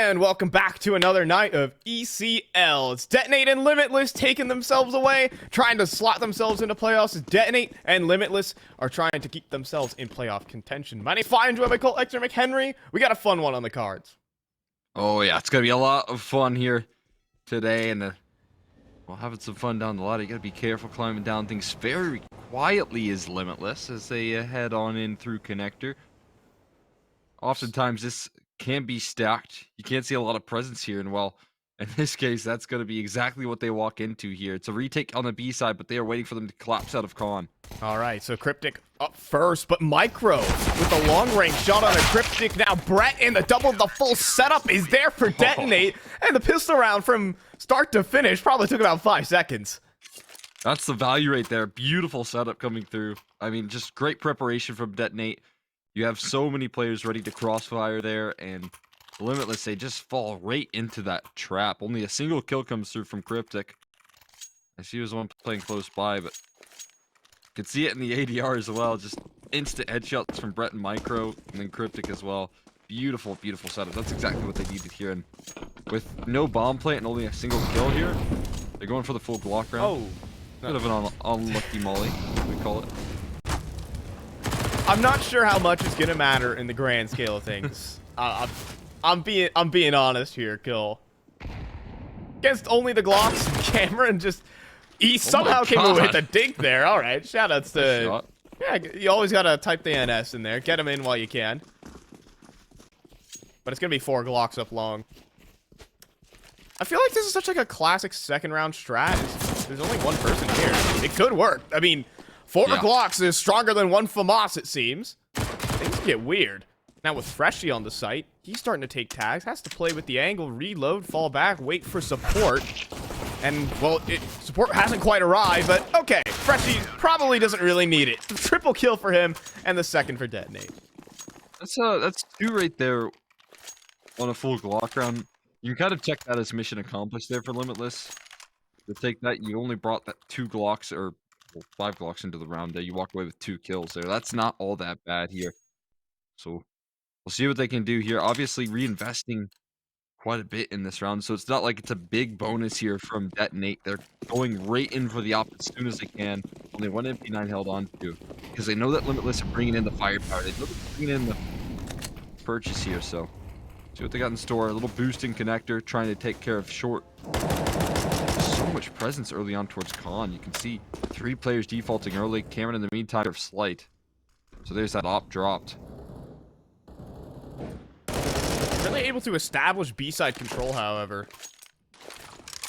And welcome back to another night of ECL. It's Detonate and Limitless taking themselves away, trying to slot themselves into playoffs. Detonate and Limitless are trying to keep themselves in playoff contention. My name's Fine Joy, Cole Extra McHenry. We got a fun one on the cards. Oh yeah, it's gonna be a lot of fun here today, and we're having some fun down the ladder. You gotta be careful climbing down things very quietly is Limitless as they head on in through connector. Oftentimes this can be stacked. You can't see a lot of presence here, and well, in this case, that's going to be exactly what they walk into here. It's a retake on the B side, but they are waiting for them to collapse out of con. All right, so Cryptic up first, but Micro with the long-range shot on a Cryptic. Now Brett in the full setup is there for Detonate, and the pistol round from start to finish probably took about 5 seconds. That's the value right there. Beautiful setup coming through. I mean, just great preparation from Detonate. You have so many players ready to crossfire there, and Limitless, they just fall right into that trap. Only a single kill comes through from Cryptic. I see he was the one playing close by, but you can see it in the ADR as well. Just instant headshots from Brett and Micro, and then Cryptic as well. Beautiful, beautiful setup. That's exactly what they needed here. And with no bomb plant and only a single kill here, they're going for the full Glock round. Oh, bit of an unlucky molly, we call it. I'm not sure how much it's gonna matter in the grand scale of things. I'm being honest here, Kill. Against only the Glocks and Cameron, just he somehow came away with a dink there. All right, shoutouts to yeah. You always gotta type the NS in there. Get him in while you can. But it's gonna be 4 Glocks up long. I feel like this is such like a classic second round strat. There's only one person here. It could work. I mean. 4 Glocks is stronger than 1 FAMAS, it seems. Things get weird. Now with Freshie on the site, he's starting to take tags. Has to play with the angle, reload, fall back, wait for support. And, well, support hasn't quite arrived, but okay. Freshie probably doesn't really need it. Triple kill for him, and the second for Detonate. That's 2 right there on a full Glock round. You can kind of check that as mission accomplished there for Limitless. To take that, you only brought that 2 Glocks, or 5 Glocks into the round there. You walk away with 2 kills there. That's not all that bad here. So we'll see what they can do here. Obviously reinvesting quite a bit in this round. So it's not like it's a big bonus here from Detonate. They're going right in for the op as soon as they can. Only 1 MP9 held on to. Because they know that Limitless are bringing in the firepower. They know they're bringing in the purchase here. So see what they got in store. A little boost in connector. Trying to take care of short. So much presence early on towards con. You can see 3 players defaulting early. Cameron in the meantime of slight. So there's that op dropped. Really able to establish B-side control, however.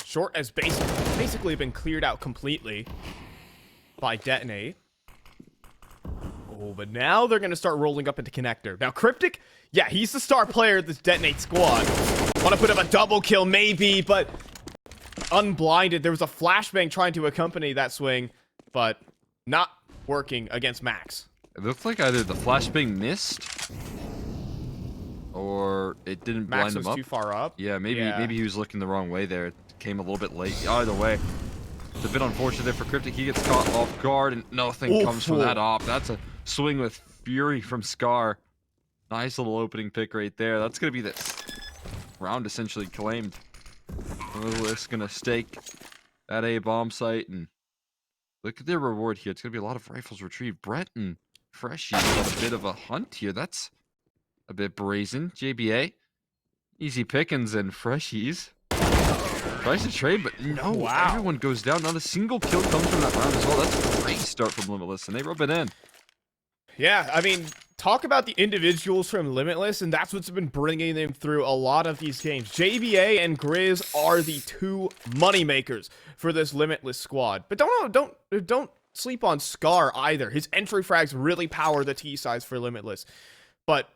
Short has basically been cleared out completely by Detonate. Oh, but now they're going to start rolling up into connector. Now Cryptic, yeah, he's the star player of this Detonate squad. Want to put up a double kill maybe, but unblinded. There was a flashbang trying to accompany that swing, but not working against Max. It looked like either the flashbang missed or it didn't blind him up. Max was too far up. Yeah, maybe he was looking the wrong way there. It came a little bit late. Either way, it's a bit unfortunate there for Cryptic. He gets caught off guard and nothing comes from that op. That's a swing with fury from Scar. Nice little opening pick right there. That's going to be this round essentially claimed. Limitless gonna stake that A bomb site, and look at their reward here. It's gonna be a lot of rifles retrieved. Brett and Freshie got a bit of a hunt here. That's a bit brazen. JBA, easy pickings and Freshies. Tries to trade, but no. Everyone goes down. Not a single kill comes from that round as well. That's a great start from Limitless, and they rub it in. Yeah, I mean, talk about the individuals from Limitless, and that's what's been bringing them through a lot of these games. JBA and Grizz are the 2 moneymakers for this Limitless squad. But don't sleep on Scar either. His entry frags really power the T size for Limitless. But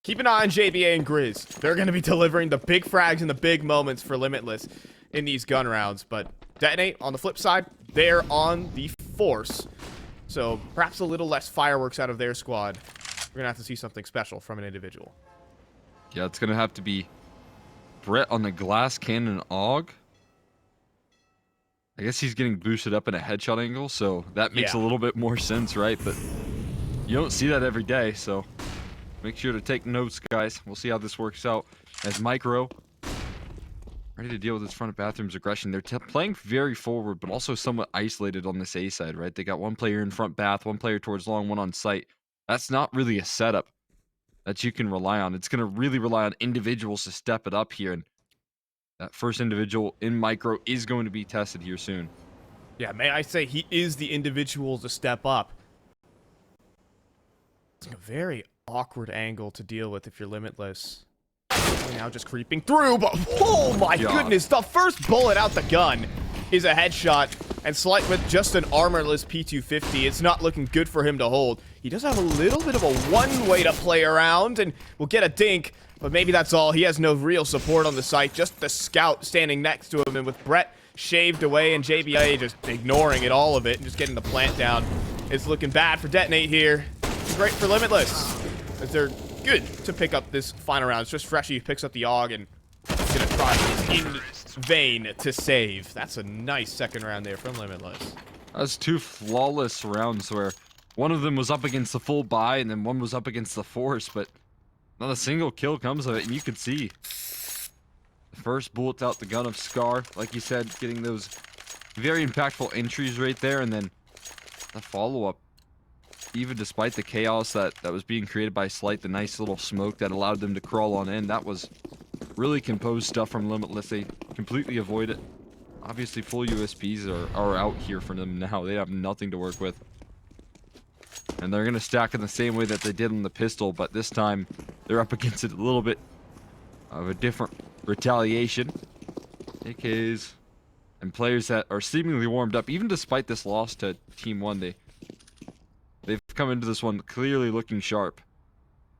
keep an eye on JBA and Grizz. They're going to be delivering the big frags and the big moments for Limitless in these gun rounds. But Detonate, on the flip side, they're on the force. So perhaps a little less fireworks out of their squad. We're going to have to see something special from an individual. Yeah, it's going to have to be Brett on the glass cannon AUG. I guess he's getting boosted up in a headshot angle, so that makes a little bit more sense, right? But you don't see that every day, so make sure to take notes, guys. We'll see how this works out as Micro ready to deal with this front of bathroom's aggression. They're playing very forward, but also somewhat isolated on this A side, right? They got one player in front bath, one player towards long, one on site. That's not really a setup that you can rely on. It's going to really rely on individuals to step it up here. And that first individual in micro is going to be tested here soon. Yeah, may I say, he is the individual to step up. It's a very awkward angle to deal with if you're Limitless. Now just creeping through, but oh my goodness, the first bullet out the gun is a headshot, and Slight with just an armorless P250, it's not looking good for him to hold. He does have a little bit of a one-way to play around, and will get a dink, but maybe that's all. He has no real support on the site, just the scout standing next to him, and with Brett shaved away and JBA just ignoring it, all of it, and just getting the plant down. It's looking bad for Detonate here. Great for Limitless, as they're good to pick up this final round. It's just Freshy who picks up the AUG and is going to try in vain to save. That's a nice second round there from Limitless. That's two flawless rounds where one of them was up against the full buy and then one was up against the force, but not a single kill comes of it. And you could see the first bullets out the gun of Scar, like you said, getting those very impactful entries right there, and then the follow-up. Even despite the chaos that was being created by Slight, the nice little smoke that allowed them to crawl on in, that was really composed stuff from Limitless. They completely avoid it. Obviously, full USPs are out here for them now. They have nothing to work with. And they're going to stack in the same way that they did on the pistol, but this time they're up against it a little bit of a different retaliation. AKs and players that are seemingly warmed up, even despite this loss to Team 1, they've come into this one clearly looking sharp.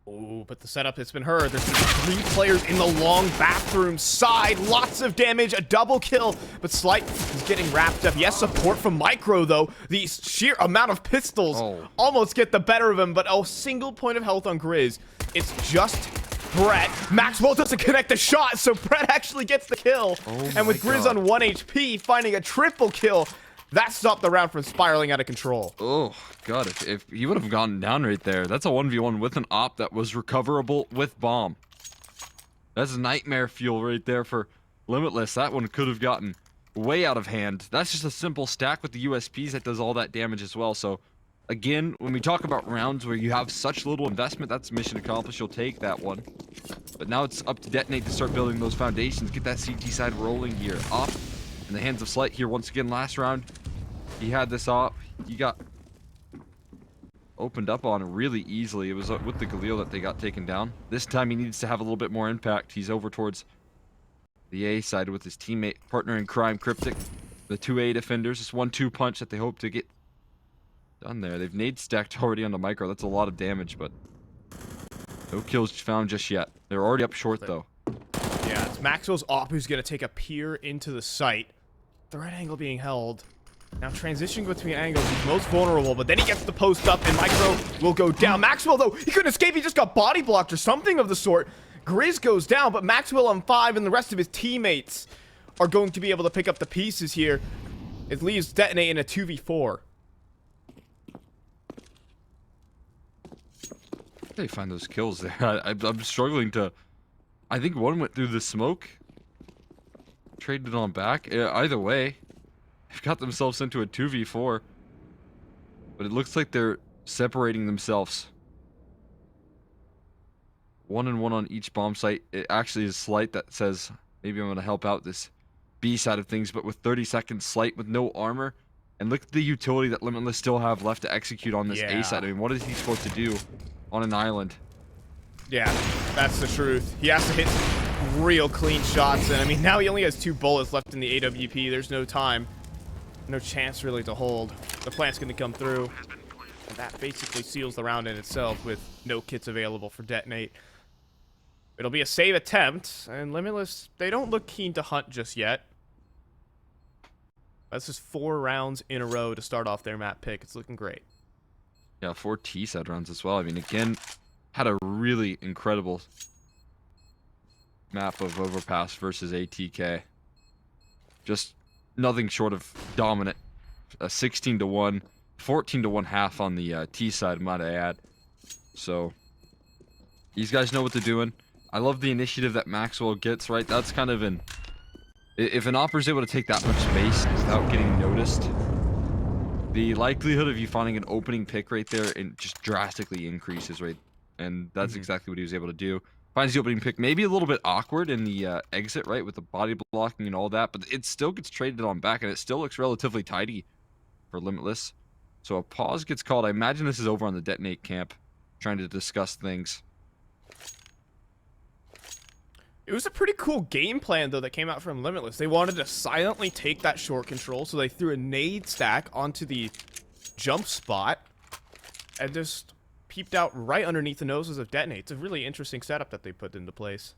Oh, but the setup has been heard. There's 3 players in the long bathroom side. Lots of damage, a double kill, but Slight is getting wrapped up. He has support from Micro, though. The sheer amount of pistols almost get the better of him, but a single point of health on Grizz. It's just Brett. Maxwell doesn't connect the shot, so Brett actually gets the kill. And with Grizz on 1 HP, finding a triple kill, that stopped the round from spiraling out of control. Oh, God, if he would have gone down right there, that's a 1v1 with an op that was recoverable with bomb. That's nightmare fuel right there for Limitless. That one could have gotten way out of hand. That's just a simple stack with the USPs that does all that damage as well. So, again, when we talk about rounds where you have such little investment, that's mission accomplished. You'll take that one. But now it's up to Detonate to start building those foundations, get that CT side rolling here. Op in the hands of Slight here once again. Last round, he had this op. He got opened up on really easily. It was with the Galil that they got taken down. This time he needs to have a little bit more impact. He's over towards the A side with his teammate, partner in crime, Cryptic. The 2A defenders. This 1-2 punch that they hope to get done there. They've nade stacked already on the Micro. That's a lot of damage, but no kills found just yet. They're already up short, though. Yeah, it's Maxwell's op who's going to take a peer into the site. The right angle being held. Now transitioning between angles, he's most vulnerable, but then he gets the post up and Micro will go down. Maxwell, though, he couldn't escape. He just got body blocked or something of the sort. Grizz goes down, but Maxwell on 5 and the rest of his teammates are going to be able to pick up the pieces here. It leaves Detonate in a 2v4. They find those kills there. I'm struggling to... I think one went through the smoke. Traded on back. Either way, they've got themselves into a 2v4. But it looks like they're separating themselves. 1 and 1 on each bomb site. It actually is Slight that says, maybe I'm going to help out this B side of things. But with 30 seconds, Slight with no armor. And look at the utility that Limitless still have left to execute on this A side. I mean, what is he supposed to do on an island? Yeah, that's the truth. He has to hit real clean shots, and I mean, now he only has 2 bullets left in the AWP. There's no time. No chance, really, to hold. The plant's going to come through, and that basically seals the round in itself with no kits available for Detonate. It'll be a save attempt, and Limitless, they don't look keen to hunt just yet. That's just 4 rounds in a row to start off their map pick. It's looking great. Yeah, 4 T-side rounds as well. I mean, again, had a really incredible map of Overpass versus ATK. Just nothing short of dominant. 16-1, 14-1 half on the T side, might I add. So, these guys know what they're doing. I love the initiative that Maxwell gets, right? That's kind of an If an Opera's able to take that much space without getting noticed, the likelihood of you finding an opening pick right there and just drastically increases, right? And that's exactly what he was able to do. Finds the opening pick, maybe a little bit awkward in the exit, right, with the body blocking and all that, but it still gets traded on back, and it still looks relatively tidy for Limitless. So a pause gets called. I imagine this is over on the Detonate camp, trying to discuss things. It was a pretty cool game plan, though, that came out from Limitless. They wanted to silently take that short control, so they threw a nade stack onto the jump spot and just peeped out right underneath the noses of Detonate. It's a really interesting setup that they put into place.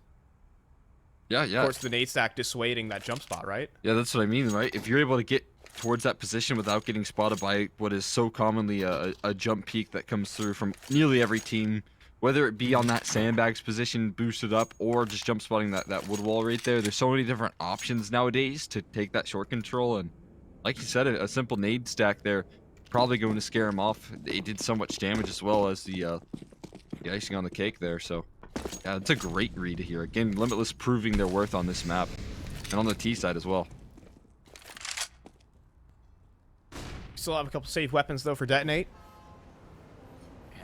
Yeah, yeah. Of course, the nade stack dissuading that jump spot, right? Yeah, that's what I mean, right? If you're able to get towards that position without getting spotted by what is so commonly a jump peak that comes through from nearly every team, whether it be on that sandbags position boosted up or just jump spotting that wood wall right there, there's so many different options nowadays to take that short control. And like you said, a simple nade stack there probably going to scare him off. It did so much damage as well as the icing on the cake there. So yeah, it's a great read here. Again, Limitless proving their worth on this map and on the T side as well. Still have a couple safe weapons, though, for Detonate.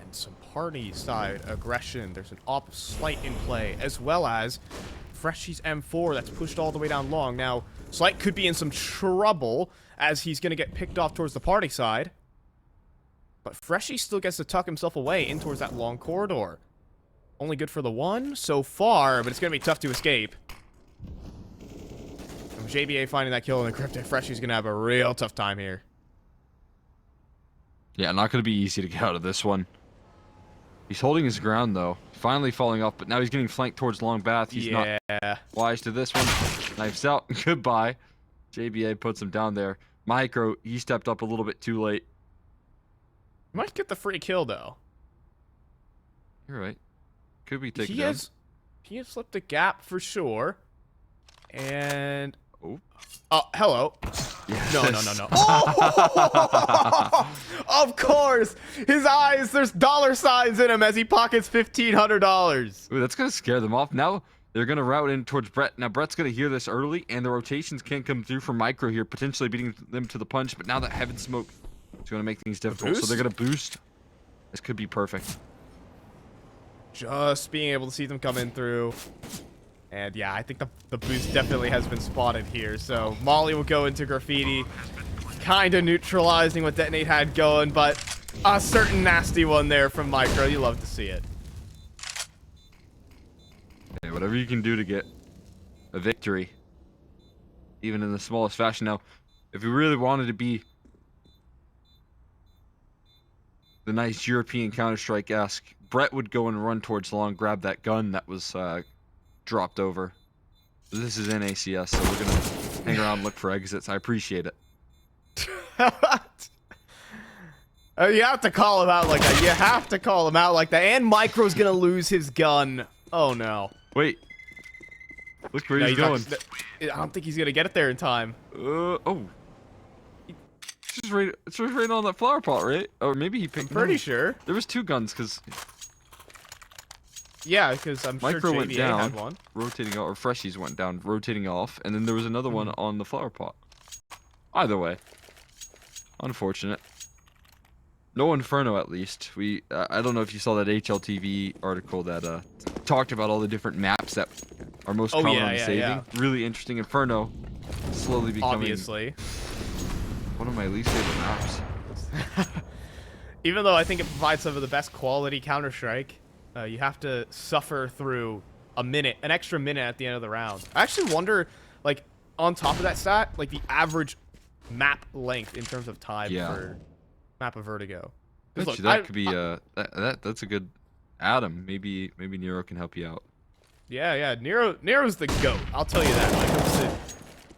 And some party side aggression. There's an op Slight in play, as well as Freshy's M4 that's pushed all the way down long. Now, Slight could be in some trouble as he's going to get picked off towards the party side. But Freshy still gets to tuck himself away in towards that long corridor. Only good for the one so far, but it's going to be tough to escape. From JBA finding that kill in the Cryptic, Freshy's going to have a real tough time here. Yeah, not going to be easy to get out of this one. He's holding his ground, though. Finally falling off, but now he's getting flanked towards long bath. He's not wise to this one. Knifes out. Goodbye. JBA puts him down there. Micro, he stepped up a little bit too late. Might get the free kill, though. You're right. Could be taken down. He has slipped a gap for sure. And... Oh, hello. Yes. No. Oh! Of course! His eyes, there's dollar signs in him as he pockets $1,500. Ooh, that's going to scare them off. Now they're going to route in towards Brett. Now Brett's going to hear this early, and the rotations can't come through from Micro here, potentially beating them to the punch. But now that Heaven Smoke is going to make things difficult. So they're going to boost. This could be perfect. Just being able to see them come in through. And yeah, I think the boost definitely has been spotted here. So Molly will go into Graffiti, kind of neutralizing what Detonate had going, but a certain nasty one there from Micro. You love to see it. Hey, whatever you can do to get a victory, even in the smallest fashion. Now, if we really wanted to be the nice European Counter-Strike-esque, Brett would go and run towards long, grab that gun that was dropped over. This is NACS, so we're gonna hang around and look for exits. I appreciate it. You have to call him out like that. You have to call him out like that. And Micro's gonna lose his gun. Oh no. Wait. Look where he's going. I don't think he's gonna get it there in time. Oh. It's just right on that flower pot, right? Or maybe he picked. I'm pretty sure. There was two guns, because. Yeah, because I'm Micro sure went JBA down, had one. rotating out, or Freshies went down, rotating off, and then there was another one on the flower pot. Either way, unfortunate. No Inferno, at least. I don't know if you saw that HLTV article that talked about all the different maps that are most common on saving. Yeah. Really interesting. Inferno slowly becoming Obviously one of my least favorite maps. Even though I think it provides some of the best quality Counter-Strike, you have to suffer through an extra minute at the end of the round. I actually wonder, like, on top of that stat, like the average map length in terms of time for map of Vertigo. Look, that could be that's a good Adam. Maybe Nero can help you out. Yeah. Nero's the GOAT. I'll tell you that. When it comes to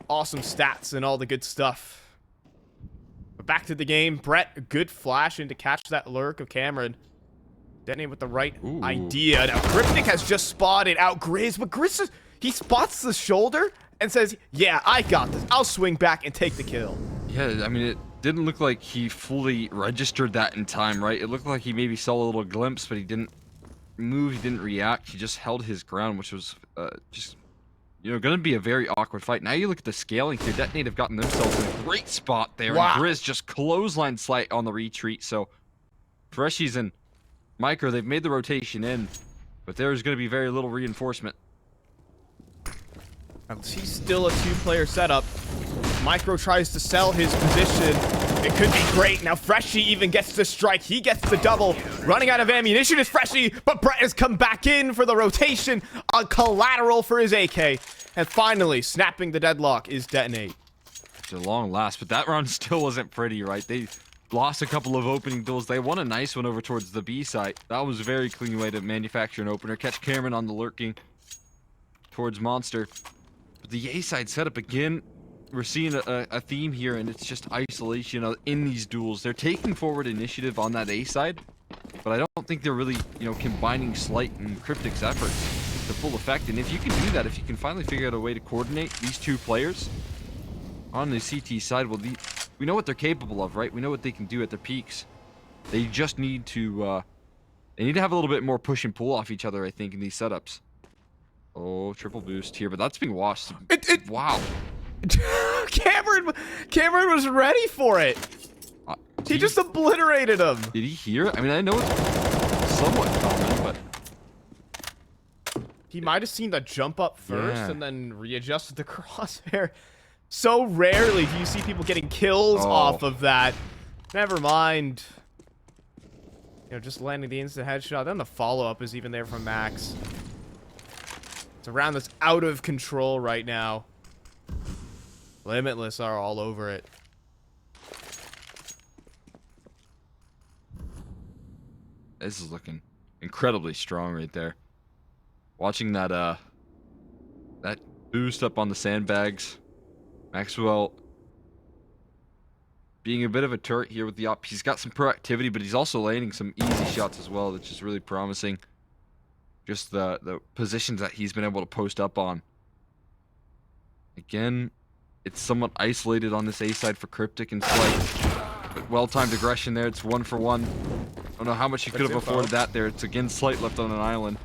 awesome stats and all the good stuff. But back to the game. Brett, a good flash in to catch that lurk of Cameron. Detonate with the right idea. Now, Cryptic has just spotted out Grizz, but Grizz, he spots the shoulder and says, yeah, I got this. I'll swing back and take the kill. Yeah, I mean, it didn't look like he fully registered that in time, right? It looked like he maybe saw a little glimpse, but he didn't move, he didn't react. He just held his ground, which was just going to be a very awkward fight. Now you look at the scaling here. Detonate have gotten themselves in a great spot there. Wow. And Grizz just clothesline Slight on the retreat. So Freshies and Micro, they've made the rotation in, but there's going to be very little reinforcement. He's still a two-player setup. Micro tries to sell his position. It could be great. Now Freshie even gets the strike. He gets the double. Running out of ammunition is Freshie, but Brett has come back in for the rotation. A collateral for his AK. And finally, snapping the deadlock is Detonate. It's a long last, but that round still wasn't pretty, right? They lost a couple of opening duels. They won a nice one over towards the B site. That was a very clean way to manufacture an opener. Catch Cameron on the lurking towards Monster. But the A side setup again. We're seeing a theme here, and it's just isolation in these duels. They're taking forward initiative on that A side, but I don't think they're really, combining Slight and Cryptic's efforts to full effect. And if you can do that, if you can finally figure out a way to coordinate these two players on the CT side, well, we know what they're capable of, right? We know what they can do at their peaks. They just need to, have a little bit more push and pull off each other, I think, in these setups. Oh, triple boost here, but that's being washed. Wow. Cameron was ready for it. He just obliterated him. Did he hear it? I mean, I know it's somewhat common, but he might have seen the jump up first and then readjusted the crosshair. So rarely do you see people getting kills off of that. Never mind. Just landing the instant headshot. Then the follow-up is even there from Max. It's a round that's out of control right now. Limitless are all over it. This is looking incredibly strong right there. Watching that that boost up on the sandbags. Maxwell being a bit of a turret here with the op. He's got some proactivity, but he's also landing some easy shots as well, which is really promising. Just the positions that he's been able to post up on. Again, it's somewhat isolated on this A side for Cryptic and Slight. But well-timed aggression there. It's 1 for 1. I don't know how much he could have afforded that there. It's again Slight left on an island.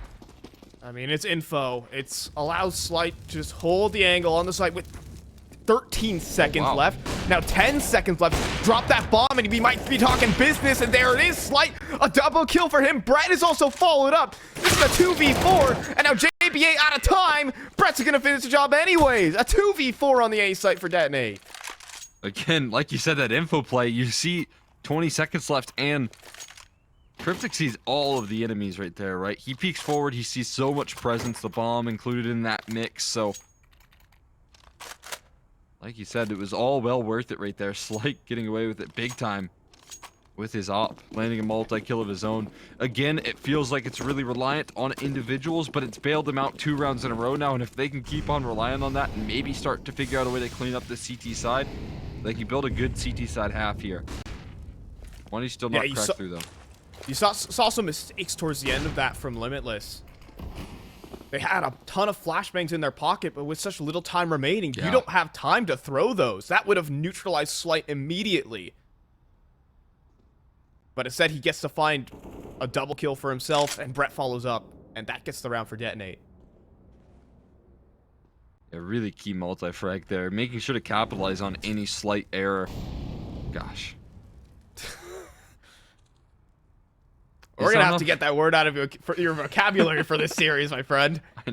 I mean, it's info. It's allows Slight to just hold the angle on the site with 13 seconds left. Now 10 seconds left. Drop that bomb and we might be talking business. And there it is. Slight, a double kill for him. Brett is also followed up. This is a 2v4. And now JBA out of time. Brett's going to finish the job anyways. A 2v4 on the A site for Detonate. Again, like you said, that info play, you see 20 seconds left and Cryptic sees all of the enemies right there, right? He peeks forward. He sees so much presence. The bomb included in that mix. So like you said, it was all well worth it right there. Slight getting away with it big time with his op, landing a multi-kill of his own. Again, it feels like it's really reliant on individuals, but it's bailed them out 2 rounds in a row now, and if they can keep on relying on that and maybe start to figure out a way to clean up the CT side, they can build a good CT side half here. One, still not cracked through, though. You saw some mistakes towards the end of that from Limitless. They had a ton of flashbangs in their pocket, but with such little time remaining, you don't have time to throw those. That would have neutralized Slight immediately. But instead, he gets to find a double kill for himself, and Brett follows up, and that gets the round for Detonate. A really key multi-frag there, making sure to capitalize on any slight error. Gosh. We're going to have to get that word out of your vocabulary for this series, my friend. I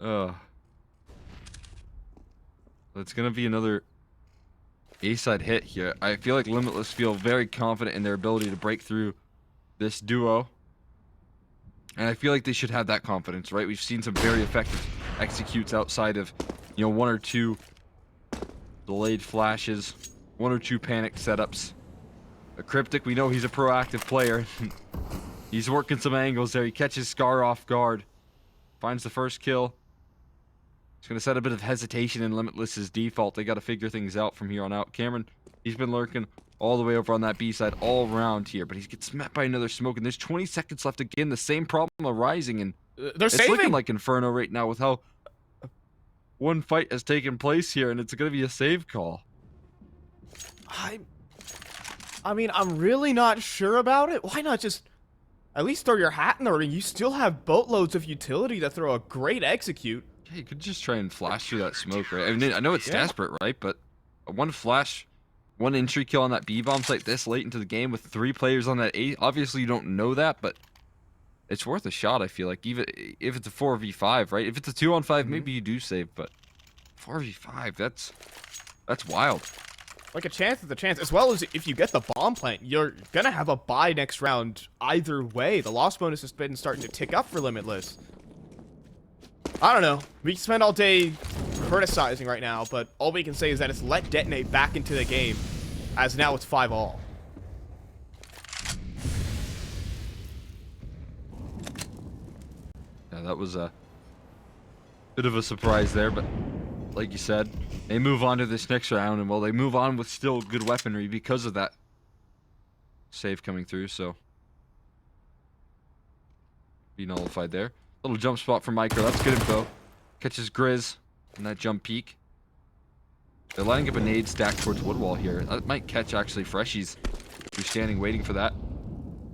know. It's going to be another A-side hit here. I feel like Limitless feel very confident in their ability to break through this duo. And I feel like they should have that confidence, right? We've seen some very effective executes outside of, 1 or 2 delayed flashes, 1 or 2 panicked setups. A Cryptic, we know he's a proactive player. He's working some angles there. He catches Scar off guard. Finds the first kill. He's going to set a bit of hesitation in Limitless's default. They got to figure things out from here on out. Cameron, he's been lurking all the way over on that B side all around here, but he gets met by another smoke, and there's 20 seconds left again. The same problem arising, and it's looking like Inferno right now with how one fight has taken place here, and it's going to be a save call. I mean, I'm really not sure about it. Why not just at least throw your hat in the ring. You still have boatloads of utility to throw a great execute. Yeah, you could just try and flash through that smoke, right? I mean, I know it's Yeah. desperate, right? But one flash, one entry kill on that B-bomb site this late into the game with 3 players on that A. Obviously, you don't know that, but it's worth a shot, I feel like. Even if it's a 4v5, right? If it's a 2-on-5, maybe you do save, but 4v5, that's wild. Like a chance is a chance, as well as if you get the bomb plant, you're gonna have a bye next round either way. The loss bonus has been starting to tick up for Limitless. I don't know. We can spend all day criticizing right now, but all we can say is that it's let Detonate back into the game, as now it's 5-all. Yeah, that was a bit of a surprise there, but like you said, they move on to this next round, and well, they move on with still good weaponry because of that save coming through, so be nullified there. Little jump spot for Micro, that's good info. Catches Grizz in that jump peak. They're lining up a nade stack towards Woodwall here. That might catch actually Freshies, who's standing waiting for that.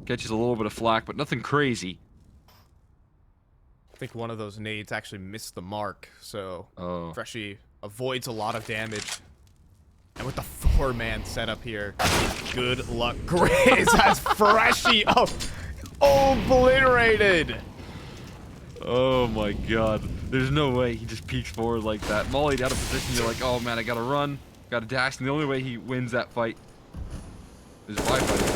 Catches a little bit of flak, but nothing crazy. I think one of those nades actually missed the mark, so Freshie avoids a lot of damage. And with the 4-man setup here, good luck. Grizz has Freshie obliterated. Oh my god. There's no way he just peeks forward like that. Mollied out of position, you're like, oh man, I gotta run, gotta dash, and the only way he wins that fight is by fighting.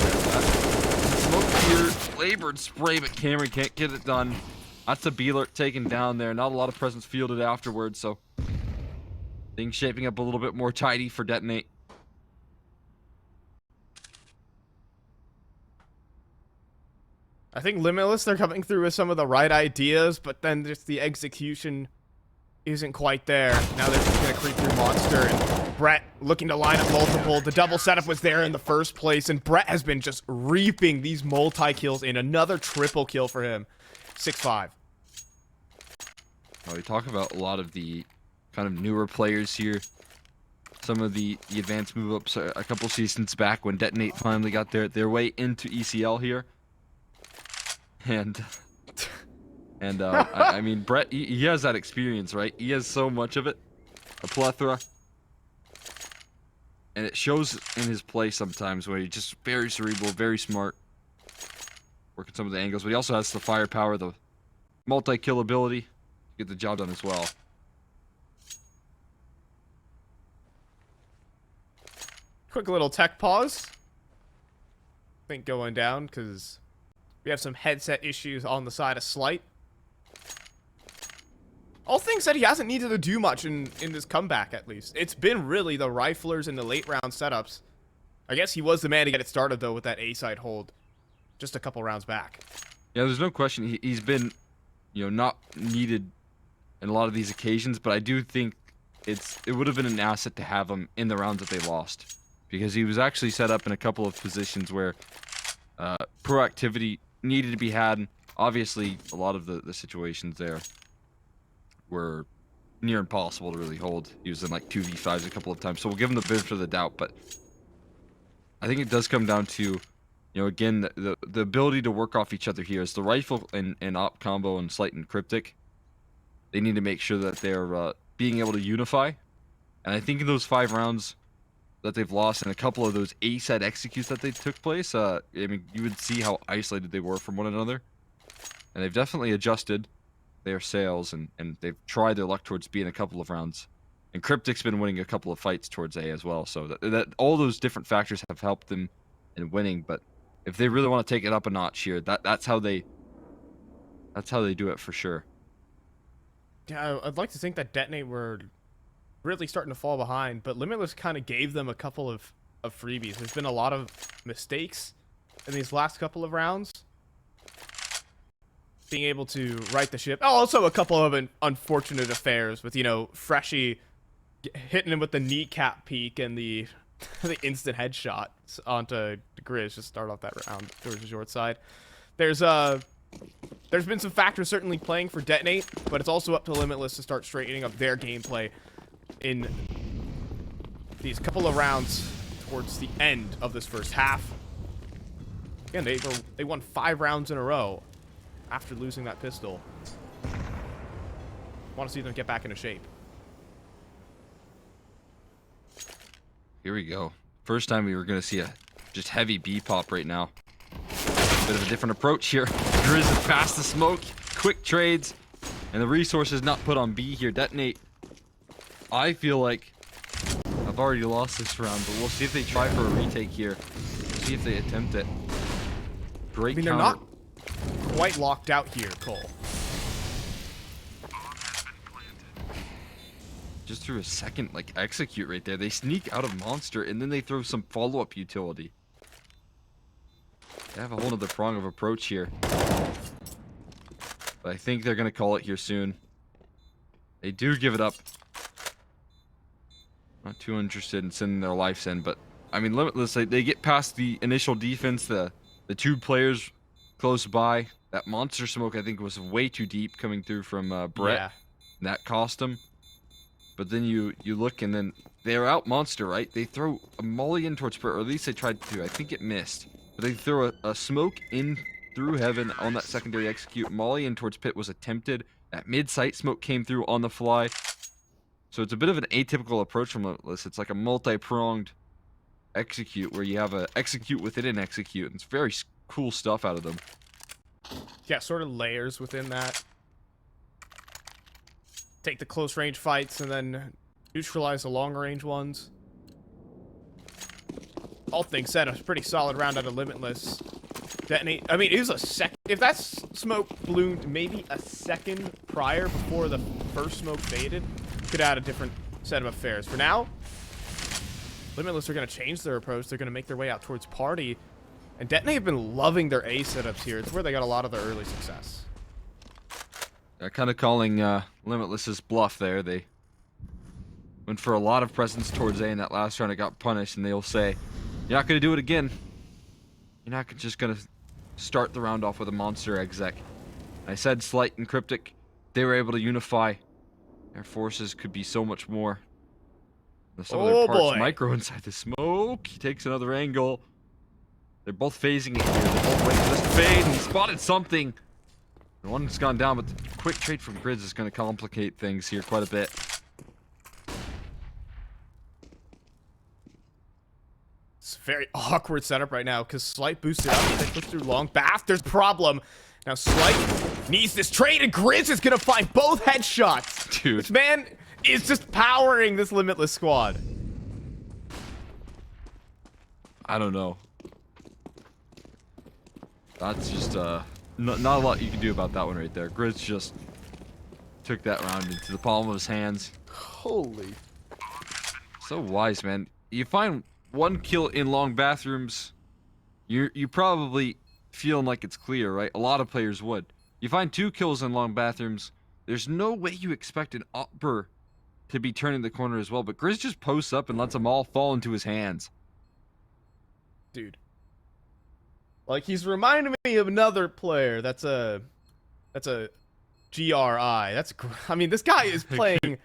Smoke here, labored spray, but Cameron can't get it done. That's a B-lurk taken down there. Not a lot of presence fielded afterwards, so things shaping up a little bit more tidy for Detonate. I think Limitless, they're coming through with some of the right ideas, but then just the execution isn't quite there. Now they're just going to creep through Monster, and Brett looking to line up multiple. The double setup was there in the first place, and Brett has been just reaping these multi-kills in. Another triple kill for him. 6-5. We talk about a lot of the kind of newer players here. Some of the advanced move-ups a couple seasons back when Detonate finally got their way into ECL here. And I mean, Brett, he has that experience, right? He has so much of it, a plethora, and it shows in his play sometimes where he's just very cerebral, very smart, working some of the angles, but he also has the firepower, the multi-kill ability to get the job done as well. Quick little tech pause. I think going down because we have some headset issues on the side of Slight. All things said, he hasn't needed to do much in this comeback, at least. It's been really the riflers and the late round setups. I guess he was the man to get it started, though, with that A-side hold just a couple rounds back. Yeah, there's no question. He's been, you know, not needed in a lot of these occasions, but I do think it would have been an asset to have him in the rounds that they lost, because he was actually set up in a couple of positions where proactivity needed to be had. Obviously, a lot of the situations there were near impossible to really hold. He was in like 2v5s a couple of times, so we'll give him the benefit of the doubt, but I think it does come down to, you know, again, the ability to work off each other here. Is the rifle and op combo and Slight and Cryptic, they need to make sure that they're being able to unify. And I think in those 5 rounds that they've lost and a couple of those A-side executes that they took place, I mean, you would see how isolated they were from one another. And they've definitely adjusted their sails, and they've tried their luck towards B in a couple of rounds. And Cryptic's been winning a couple of fights towards A as well, so that all those different factors have helped them in winning. But if they really want to take it up a notch here, that's how they do it for sure. Yeah, I'd like to think that Detonate were really starting to fall behind, but Limitless kind of gave them a couple of freebies. There's been a lot of mistakes in these last couple of rounds. Being able to right the ship. Oh, also a couple of unfortunate affairs with, you know, Freshie hitting him with the kneecap peek and the instant headshot onto Grizz to start off that round towards the short side. There's been some factors certainly playing for Detonate, but it's also up to Limitless to start straightening up their gameplay in these couple of rounds towards the end of this first half. Again, they won 5 rounds in a row after losing that pistol. Want to see them get back into shape. Here we go. First time we were going to see a just heavy B pop right now. Bit of a different approach here. Grizz is past the smoke. Quick trades. And the resources not put on B here. Detonate. I feel like I've already lost this round, but we'll see if they try for a retake here. See if they attempt it. Great I mean, counter. they're not quite locked out here, Cole. Just threw a second, like, execute right there. They sneak out of Monster, and then they throw some follow-up utility. They have a whole other prong of approach here. But I think they're going to call it here soon. They do give it up. Not too interested in sending their lives in, but, I mean, Limitless, they get past the initial defense, the 2 players close by. That Monster smoke, I think, was way too deep coming through from Brett. Yeah. And that cost them. But then you look, and then they're out Monster, right? They throw a molly in towards Brett, or at least they tried to. I think it missed. But they throw a smoke in through heaven on that secondary execute. Molly in towards Pit was attempted. That mid-sight smoke came through on the fly. So it's a bit of an atypical approach from Limitless. It's like a multi-pronged execute where you have a execute within an execute. And it's very cool stuff out of them. Yeah, sort of layers within that. Take the close range fights and then neutralize the long range ones. All things said, a pretty solid round out of Limitless. Detonate. I mean, it was a second. If that smoke bloomed maybe a second prior before the first smoke faded, could add a different set of affairs. For now, Limitless are going to change their approach. They're going to make their way out towards Party. And Detonate have been loving their A setups here. It's where they got a lot of their early success. They're kind of calling Limitless's bluff there. They went for a lot of presence towards A in that last round. It got punished, and they'll say, "You're not going to do it again. You're not just going to start the round off with a Monster exec." I said Slight and Cryptic. They were able to unify. Their forces could be so much more. Some of their parts boy. Micro inside the smoke. He takes another angle. They're both phasing it here. They're both waiting for this to fade, and he spotted something. And one's gone down, but the quick trade from Grizz is going to complicate things here quite a bit. It's a very awkward setup right now because Slight boosted up. They push through long. Bath, there's a problem. Now Slight needs this trade, and Grizz is going to find both headshots. Dude. This man is just powering this Limitless squad. I don't know. That's just, not a lot you can do about that one right there. Grizz just took that round into the palm of his hands. Holy. So wise, man. You find 1 kill in long bathrooms, you probably feeling like it's clear, right? A lot of players would. You find 2 kills in long bathrooms, there's no way you expect an upper to be turning the corner as well, but Grizz just posts up and lets them all fall into his hands. Dude. Like, he's reminding me of another player. That's a GRI. I mean, this guy is playing.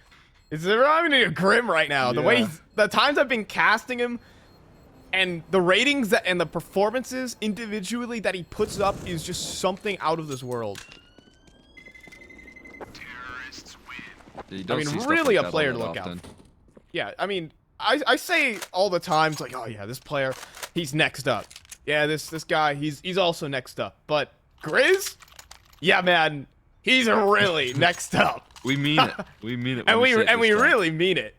It's reminding me of Grim right now. The way the times I've been casting him, and the ratings and the performances individually that he puts up is just something out of this world. I mean, really a player to look out for. Yeah, I mean, I say all the time, it's like, oh yeah, this player, he's next up. Yeah, this guy, he's also next up. But Grizz? Yeah, man, he's really next up. We mean it. We mean it. And we really mean it.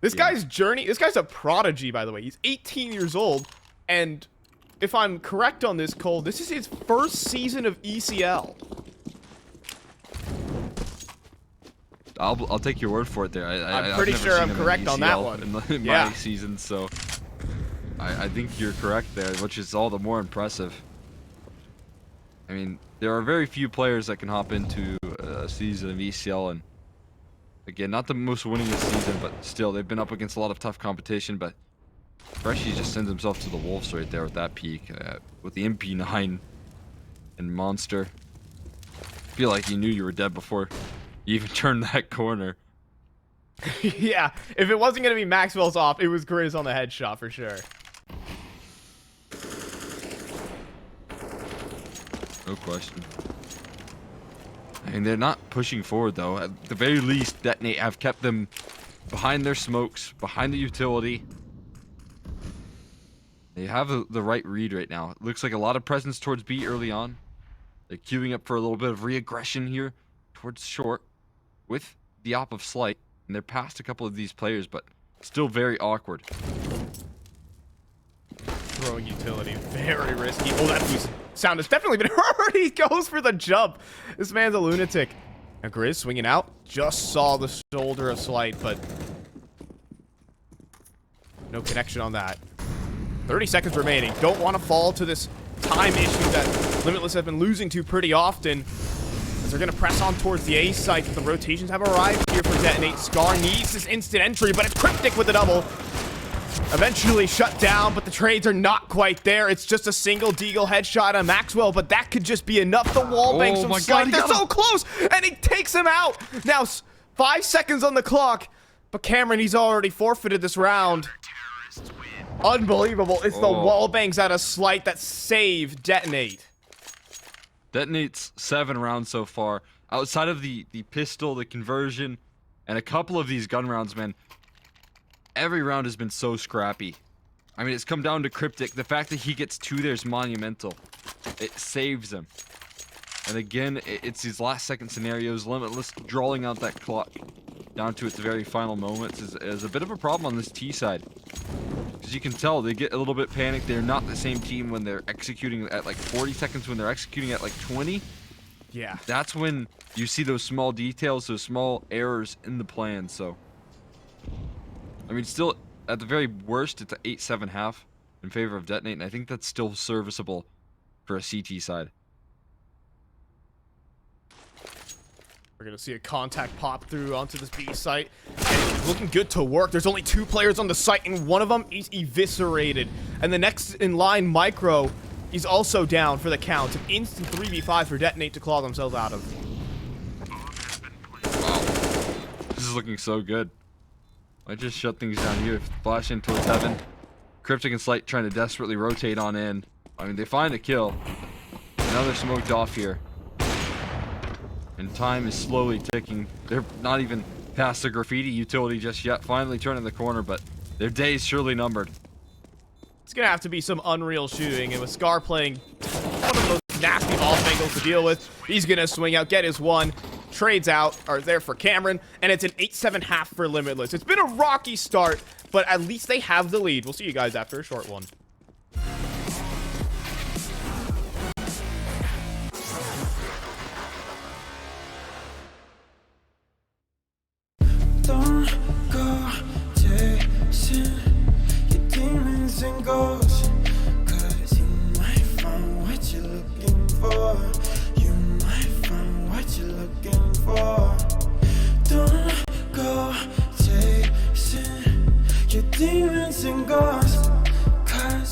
This guy's journey, this guy's a prodigy, by the way. He's 18 years old, and if I'm correct on this, Cole, this is his first season of ECL. I'll take your word for it there. I'm pretty sure I'm correct on that one. In my season, so I think you're correct there, which is all the more impressive. I mean, there are very few players that can hop into a season of ECL, and again, not the most winningest season, but still, they've been up against a lot of tough competition. But Freshie just sends himself to the wolves right there with that peak, with the MP9 and Monster. I feel like you knew you were dead before you even turned that corner. Yeah, if it wasn't going to be Maxwell's off, it was Grizz on the headshot for sure. No question. I mean, they're not pushing forward, though. At the very least, Detonate have kept them behind their smokes, behind the utility. They have the right read right now. It looks like a lot of presence towards B early on. They're queuing up for a little bit of re-aggression here towards short with the op of Slight. And they're past a couple of these players, but still very awkward. Throwing utility, very risky. Oh, that boost sound has definitely been heard. He goes for the jump. This man's a lunatic. Now Grizz swinging out. Just saw the shoulder of Slight, but no connection on that. 30 seconds remaining. Don't want to fall to this time issue that Limitless have been losing to pretty often. As they're going to press on towards the A site. The rotations have arrived here for Detonate. Scar needs this instant entry, but it's Cryptic with the double. Eventually shut down, but the trades are not quite there. It's just a single Deagle headshot on Maxwell, but that could just be enough. The wall banks from Slight. They're so close, and he takes him out. Now, 5 seconds on the clock, but Cameron, he's already forfeited this round. Unbelievable. It's the wall bangs out of Slight that save Detonate. Detonate's 7 rounds so far. Outside of the pistol, the conversion, and a couple of these gun rounds, man, every round has been so scrappy. I mean, it's come down to Cryptic. The fact that he gets 2 there is monumental. It saves him. And again, it's these last second scenarios. Limitless drawing out that clock down to its very final moments is a bit of a problem on this T side. Because you can tell they get a little bit panicked. They're not the same team when they're executing at like 40 seconds, when they're executing at like 20. Yeah. That's when you see those small details, those small errors in the plan. So, I mean, still, at the very worst, it's an 8-7 half in favor of Detonate, and I think that's still serviceable for a CT side. We're going to see a contact pop through onto this B site. And it's looking good to work. There's only 2 players on the site, and one of them is eviscerated. And the next in line, Micro, is also down for the count. An instant 3v5 for Detonate to claw themselves out of. Wow. This is looking so good. I just shut things down here. Flash in towards heaven. Cryptic and Slight trying to desperately rotate on in. I mean, they find a kill. Now they're smoked off here. And time is slowly ticking. They're not even past the graffiti utility just yet. Finally turning the corner, but their day is surely numbered. It's going to have to be some unreal shooting. And with Scar playing one of those nasty off angles to deal with, he's going to swing out, get his one. Trades out are there for Cameron, and it's an 8-7 half for Limitless. It's been a rocky start, but at least they have the lead. We'll see you guys after a short one. Don't go chasing your demons and ghosts, 'cause you might find what you're looking for. You might find what you're looking for. Don't go chasing your demons and ghosts, 'cause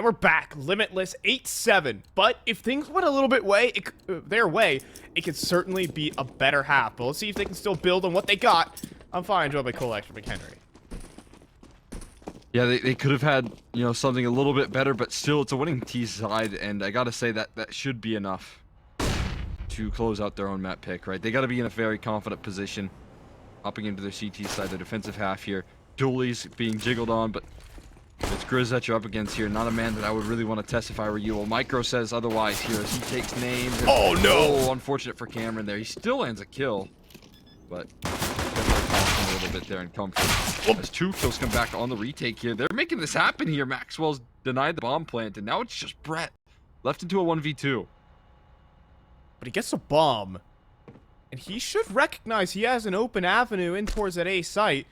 And we're back. Limitless 8-7. But if things went a little bit their way, it could certainly be a better half. But let's see if they can still build on what they got. I'm fine, joined by Collector McHenry. Yeah, they could have had, you know, something a little bit better, but still, it's a winning T side, and I gotta say that should be enough to close out their own map pick, right? They gotta be in a very confident position, hopping into their CT side, the defensive half here. Dooley's being jiggled on, but it's Grizz that you're up against here. Not a man that I would really want to test if I were you. Well, Micro says otherwise here as he takes names. And, oh, no! Oh, unfortunate for Cameron there. He still lands a kill, but definitely cost him a little bit there in comfort. As 2 kills come back on the retake here. They're making this happen here. Maxwell's denied the bomb plant, and now it's just Brett left into a 1v2. But he gets a bomb, and he should recognize he has an open avenue in towards that A site.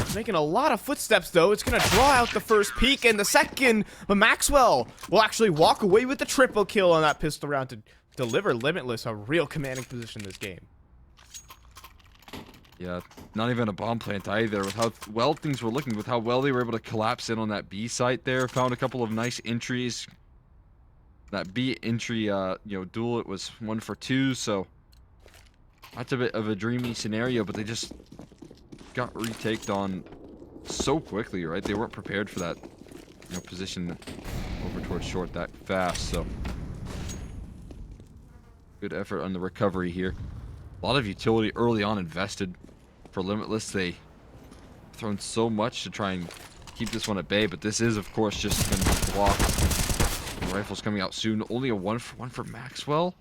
He's making a lot of footsteps, though. It's going to draw out the first peek and the second, but Maxwell will actually walk away with the triple kill on that pistol round to deliver Limitless a real commanding position in this game. Yeah, not even a bomb plant either. With how well things were looking, with how well they were able to collapse in on that B site there. Found a couple of nice entries. That B entry, you know, duel, it was 1 for 2, so that's a bit of a dreamy scenario, but they just got retaked on so quickly, right? They weren't prepared for that, you know, position over towards short that fast, so good effort on the recovery here. A lot of utility early on invested for Limitless. They thrown so much to try and keep this one at bay, but this is, of course, just going to be blocked. The rifle's coming out soon. Only a 1 for 1 for Maxwell.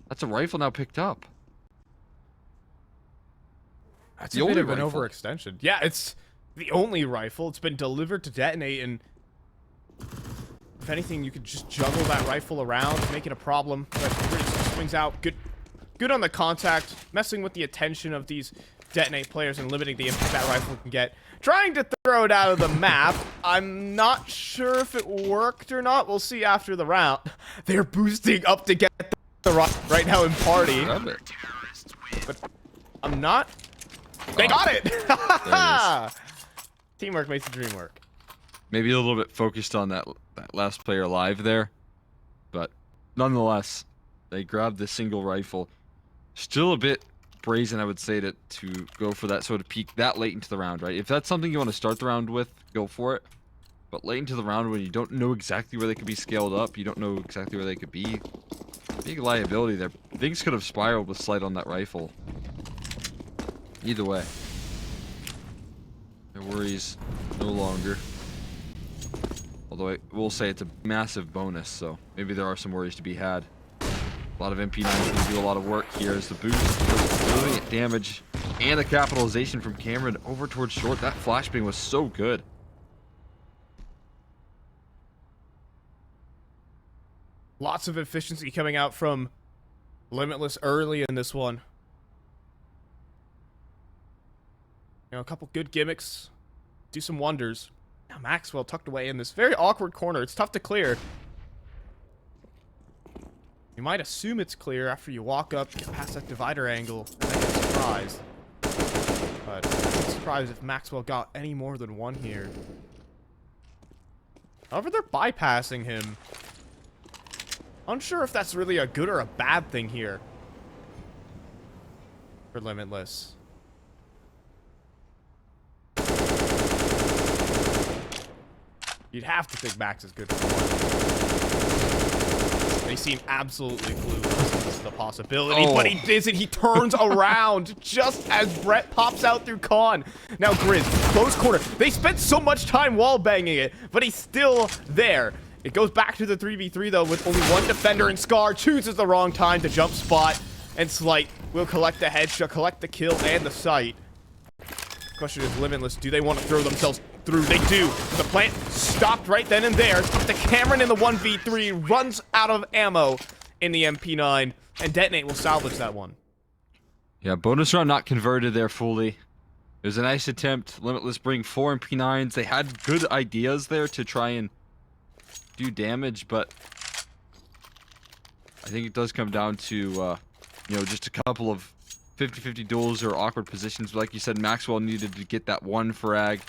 That's a rifle now picked up. That's a bit of an overextension. Yeah, it's the only rifle. It's been delivered to Detonate, and if anything, you could just juggle that rifle around, make it a problem. But Grizz swings out. Good on the contact, messing with the attention of these Detonate players and limiting the impact that rifle can get. Trying to throw it out of the map. I'm not sure if it worked or not. We'll see after the round. They're boosting up to get the right now in party. But I'm not. They got it! Teamwork makes the dream work. Maybe a little bit focused on that last player alive there. But nonetheless, they grabbed the single rifle. Still a bit brazen, I would say, to go for that sort of peak that late into the round, right? If that's something you want to start the round with, go for it. But late into the round when you don't know exactly where they could be scaled up, you don't know exactly where they could be, big liability there. Things could have spiraled with Slight on that rifle. Either way, no worries no longer. Although I will say it's a massive bonus, so maybe there are some worries to be had. A lot of MP9 can do a lot of work here as the boost, brilliant damage, and the capitalization from Cameron over towards short. That flashbang was so good. Lots of efficiency coming out from Limitless early in this one. You know, a couple good gimmicks, do some wonders. Now Maxwell tucked away in this very awkward corner. It's tough to clear. You might assume it's clear after you walk up, get past that divider angle, and then get surprised. But I'm not surprised if Maxwell got any more than one here. However, they're bypassing him. Unsure if that's really a good or a bad thing here for Limitless. You'd have to think Max is good for one. They seem absolutely clueless as to the possibility, but he isn't. He turns around just as Brett pops out through con. Now Grizz, close corner. They spent so much time wall banging it, but he's still there. It goes back to the 3v3 though with only one defender, and Scar chooses the wrong time to jump spot, and Slight will collect the headshot, collect the kill and the sight. Question is Limitless, do they want to throw themselves through? They do. The plant stopped right then and there. The Cameron in the 1v3 runs out of ammo in the MP9, and Detonate will salvage that one. Yeah, bonus round not converted there fully. It was a nice attempt. Limitless bring 4 MP9s. They had good ideas there to try and do damage, but I think it does come down to, you know, just a couple of 50-50 duels or awkward positions. But like you said, Maxwell needed to get that one frag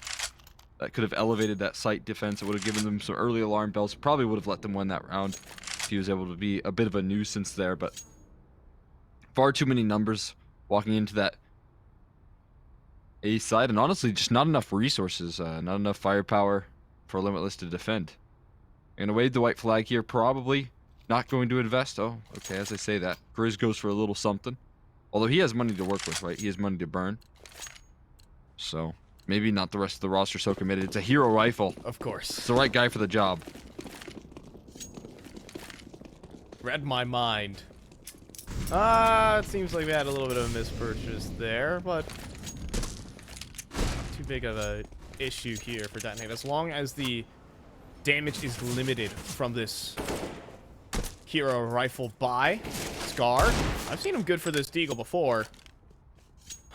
That could have elevated that site defense. It would have given them some early alarm bells. Probably would have let them win that round if he was able to be a bit of a nuisance there. But far too many numbers walking into that A side. And honestly, just not enough resources. Not enough firepower for Limitless to defend. Going to wave the white flag here. Probably not going to invest. Oh, okay. As I say that, Grizz goes for a little something. Although he has money to work with, right? He has money to burn. So maybe not the rest of the roster so committed. It's a hero rifle. Of course. It's the right guy for the job. Read my mind. It seems like we had a little bit of a mispurchase there, but not too big of a issue here for Detonate. As long as the damage is limited from this hero rifle by Scar. I've seen him good for this Deagle before.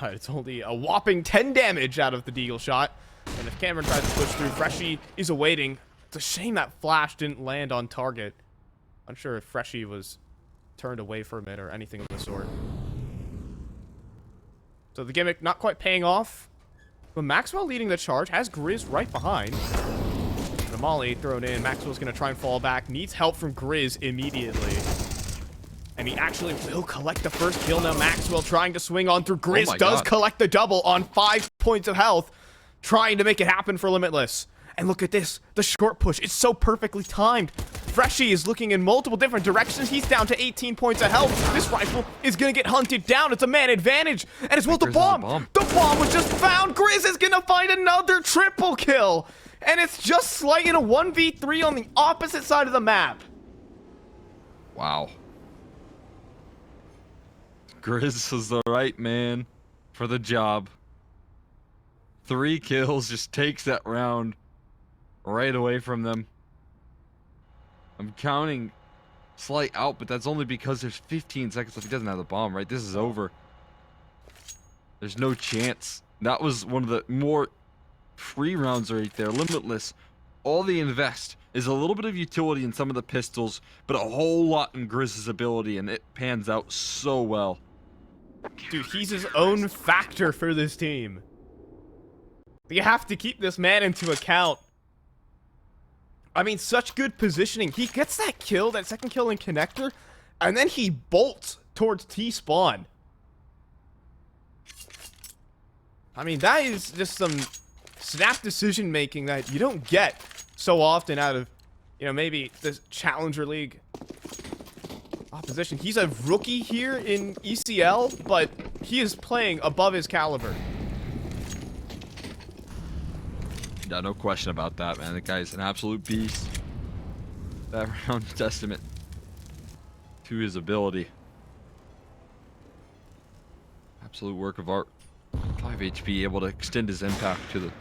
It's only a whopping 10 damage out of the Deagle shot. And if Cameron tries to push through, Freshie is awaiting. It's a shame that flash didn't land on target. Unsure if Freshie was turned away from it or anything of the sort. So the gimmick not quite paying off. But Maxwell leading the charge has Grizz right behind. The molly thrown in. Maxwell's going to try and fall back. Needs help from Grizz immediately. And he actually will collect the first kill. Now Maxwell trying to swing on through. Grizz does collect the double on 5 points of health. Trying to make it happen for Limitless. And look at this. The short push. It's so perfectly timed. Freshie is looking in multiple different directions. He's down to 18 points of health. This rifle is going to get hunted down. It's a man advantage. And as well the bomb. The bomb was just found. Grizz is going to find another triple kill. And it's just Slight in a 1v3 on the opposite side of the map. Wow. Grizz was the right man for the job. 3 kills, just takes that round right away from them. I'm counting Slight out, but that's only because there's 15 seconds left. He doesn't have the bomb, right? This is over. There's no chance. That was one of the more free rounds right there. Limitless. All they invest is a little bit of utility in some of the pistols, but a whole lot in Grizz's ability, and it pans out so well. Dude, he's his own factor for this team. You have to keep this man into account. I mean, such good positioning. He gets that kill, that second kill in connector, and then he bolts towards T-spawn. I mean, that is just some snap decision making that you don't get so often out of, you know, maybe this Challenger League opposition. He's a rookie here in ECL, but he is playing above his caliber. Yeah, no question about that, man. The guy's an absolute beast. That round is testament to his ability. Absolute work of art. 5 HP, able to extend his impact to the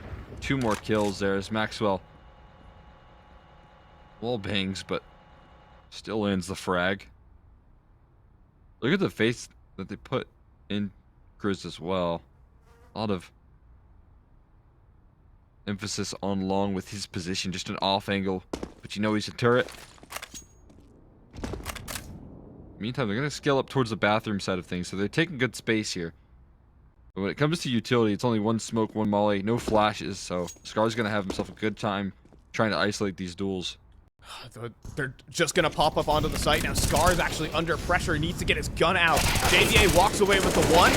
2 more kills there as Maxwell wall bangs, but still ends the frag. Look at the face that they put in Grizz as well. A lot of emphasis on long with his position, just an off angle, but you know he's a turret. Meantime, they're going to scale up towards the bathroom side of things, so they're taking good space here. But when it comes to utility, it's only 1 smoke, 1 molly, no flashes, so Scar's going to have himself a good time trying to isolate these duels. They're just going to pop up onto the site. Now Scar is actually under pressure. He needs to get his gun out. JVA walks away with the 1.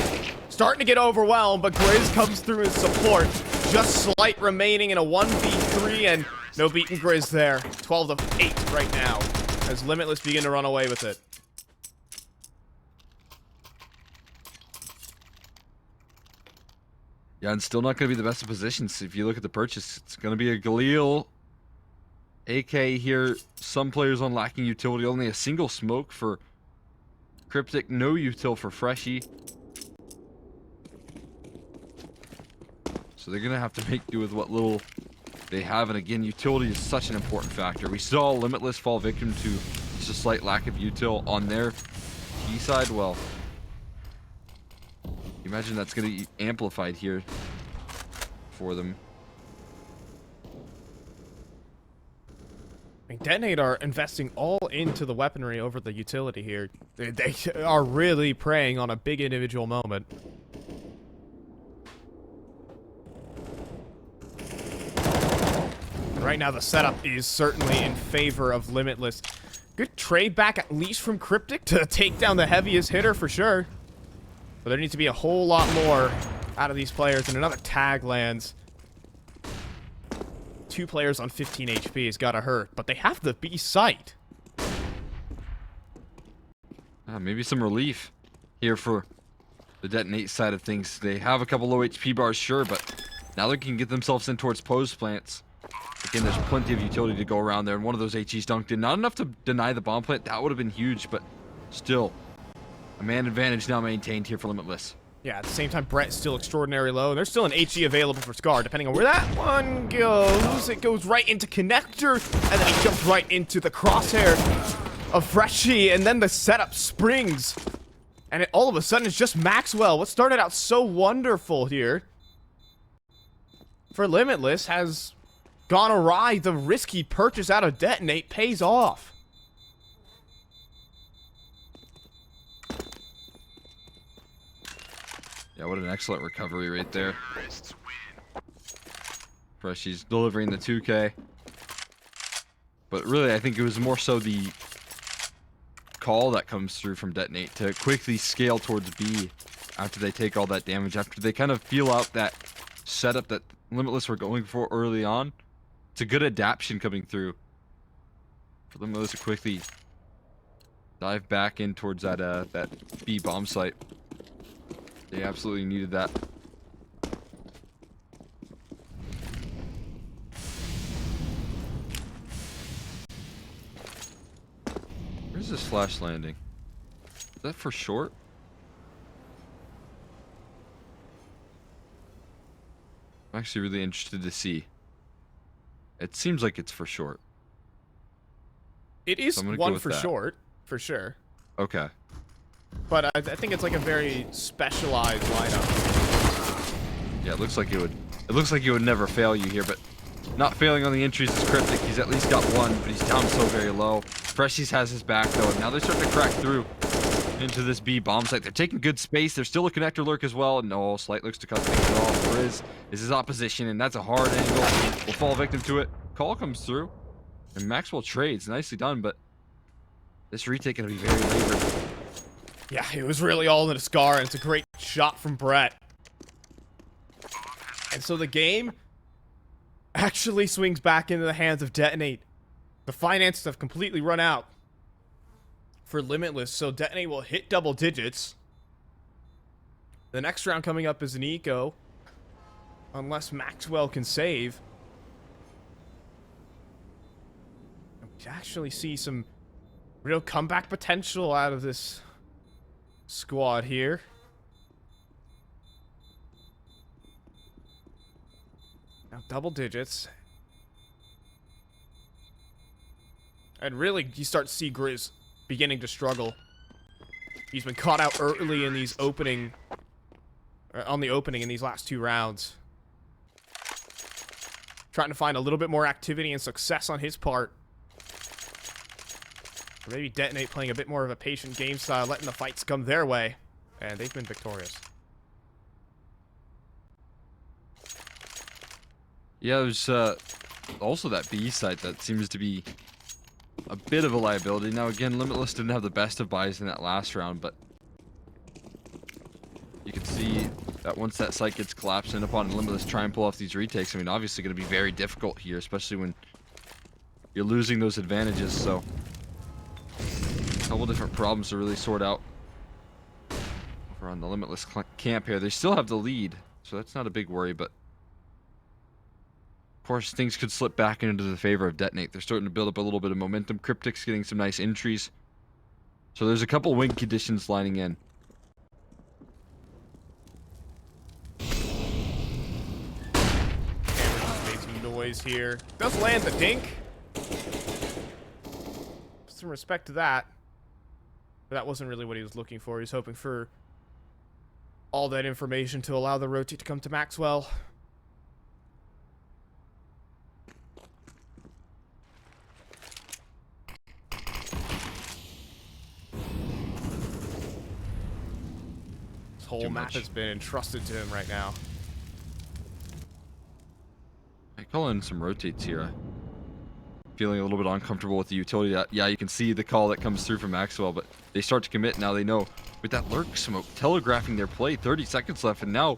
Starting to get overwhelmed, but Grizz comes through his support. Just Slight remaining in a 1v3, and no beating Grizz there. 12 to 8 right now, as Limitless begin to run away with it. Yeah, and still not going to be the best of positions. If you look at the purchase, it's going to be a Galil AK here. Some players on lacking utility. Only a single smoke for Cryptic. No util for Freshie. So they're going to have to make do with what little they have. And again, utility is such an important factor. We saw Limitless fall victim to just a slight lack of util on their T side. Well, imagine that's going to be amplified here for them. Detonate are investing all into the weaponry over the utility here. They are really preying on a big individual moment. right now the setup is certainly in favor of Limitless. Good trade back, at least from Cryptic, to take down the heaviest hitter for sure. But there needs to be a whole lot more out of these players, and another tag lands. 2 players on 15 HP has gotta hurt, but they have the B site. Maybe some relief here for the Detonate side of things. They have a couple low HP bars, sure, but now they can get themselves in towards pose plants. Again, there's plenty of utility to go around there, and one of those HEs dunked in. Not enough to deny the bomb plant. That would have been huge, but still, a man advantage now maintained here for Limitless. Yeah, at the same time, Brett's still extraordinarily low, and there's still an HE available for Scar, depending on where that one goes. It goes right into Connector, and then he jumps right into the crosshair of Freshie, and then the setup springs. And all of a sudden, it's just Maxwell. What started out so wonderful here for Limitless has gone awry. The risky purchase out of Detonate pays off. Yeah, what an excellent recovery right there. Freshie's delivering the 2K. But really, I think it was more so the call that comes through from Detonate to quickly scale towards B after they take all that damage, after they kind of feel out that setup that Limitless were going for early on. It's a good adaptation coming through for Limitless to quickly dive back in towards that that B bomb site. They absolutely needed that. Where's this flash landing? Is that for short? I'm actually really interested to see. It seems like it's for short. It is So one for short, for sure. Okay. But I think it's like a very specialized lineup. Yeah, it looks like it would. It looks like it would never fail you here, but not failing on the entries is Cryptic. He's at least got one, but he's down so very low. Freshies has his back though, and now they're starting to crack through into this B bomb site. They're taking good space. There's still a connector lurk as well. No, Slight looks to cut things off. Grizz is his opposition, and that's a hard angle. Will fall victim to it. Call comes through, and Maxwell trades. Nicely done, but this retake gonna be very labored. Yeah, it was really all in a Scar, and it's a great shot from Brett. And so the game actually swings back into the hands of Detonate. The finances have completely run out for Limitless, so Detonate will hit double digits. The next round coming up is an eco, unless Maxwell can save. We actually see some real comeback potential out of this squad here. Now double digits. And really, you start to see Grizz beginning to struggle. He's been caught out early in these opening... on the opening in these last 2 rounds. Trying to find a little bit more activity and success on his part. Or maybe Detonate playing a bit more of a patient game style, letting the fights come their way. And they've been victorious. Yeah, there's also that B site that seems to be a bit of a liability. Now again, Limitless didn't have the best of buys in that last round, but you can see that once that site gets collapsed and upon Limitless try and pull off these retakes, I mean, obviously going to be very difficult here, especially when you're losing those advantages. So a couple different problems to really sort out over on the Limitless camp here. They still have the lead, so that's not a big worry, but of course, things could slip back into the favor of Detonate. They're starting to build up a little bit of momentum. Cryptic's getting some nice entries. So there's a couple win conditions lining in. Cameron just made some noise here. Does land the dink. Some respect to that. But that wasn't really what he was looking for. He was hoping for all that information to allow the rotate to come to Maxwell. Whole map has been entrusted to him right now. I call in some rotates here. feeling a little bit uncomfortable with the utility. Yeah, you can see the call that comes through from Maxwell, but they start to commit. Now they know with that lurk smoke telegraphing their play. 30 seconds left, and now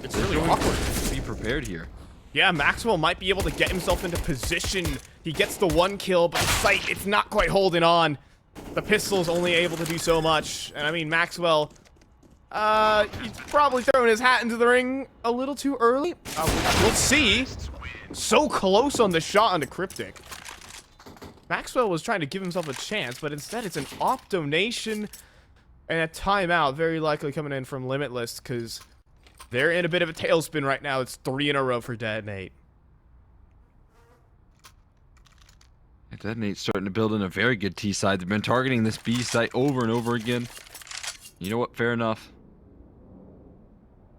It's really awkward. Be prepared here. Yeah, Maxwell might be able to get himself into position. He gets the 1 kill, but the sight, it's not quite holding on. The pistol's only able to do so much. And I mean, Maxwell, he's probably throwing his hat into the ring a little too early. We'll see. So close on the shot onto Cryptic. Maxwell was trying to give himself a chance, but instead it's an op donation and a timeout, very likely coming in from Limitless, because they're in a bit of a tailspin right now. It's 3 in a row for Detonate. Detonate's starting to build in a very good T side. They've been targeting this B site over and over again. You know what? Fair enough.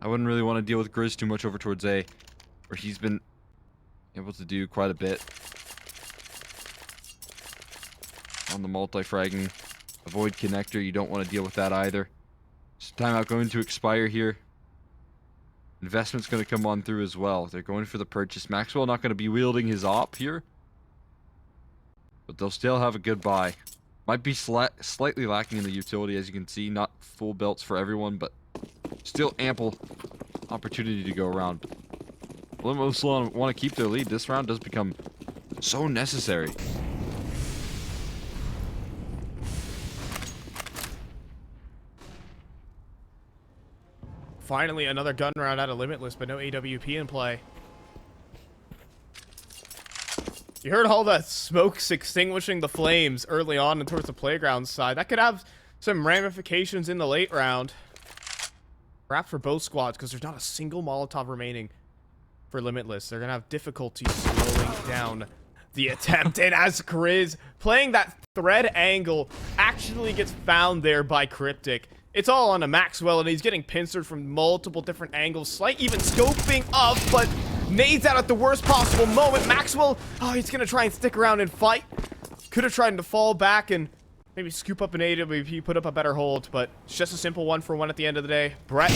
I wouldn't really want to deal with Grizz too much over towards A, where he's been able to do quite a bit on the multi-fragging. Avoid connector. You don't want to deal with that either. So timeout going to expire here. Investment's going to come on through as well. They're going for the purchase. Maxwell not going to be wielding his op here, but they'll still have a good buy. Might be slightly lacking in the utility, as you can see. Not full belts for everyone, but still ample opportunity to go around. Limitless want to keep their lead. This round does become so necessary. Finally, another gun round out of Limitless, but no AWP in play. You heard all the smokes extinguishing the flames early on and towards the playground side. That could have some ramifications in the late round. Perhaps for both squads, because there's not a single Molotov remaining for Limitless. They're going to have difficulty slowing down the attempt. And as Grizz, playing that thread angle, actually gets found there by Cryptic. It's all on to Maxwell, and he's getting pincered from multiple different angles. Slight even scoping up, but nades out at the worst possible moment. Maxwell, oh, he's going to try and stick around and fight. Could have tried to fall back and maybe scoop up an AWP, put up a better hold, but it's just a simple 1-for-1 at the end of the day. Brett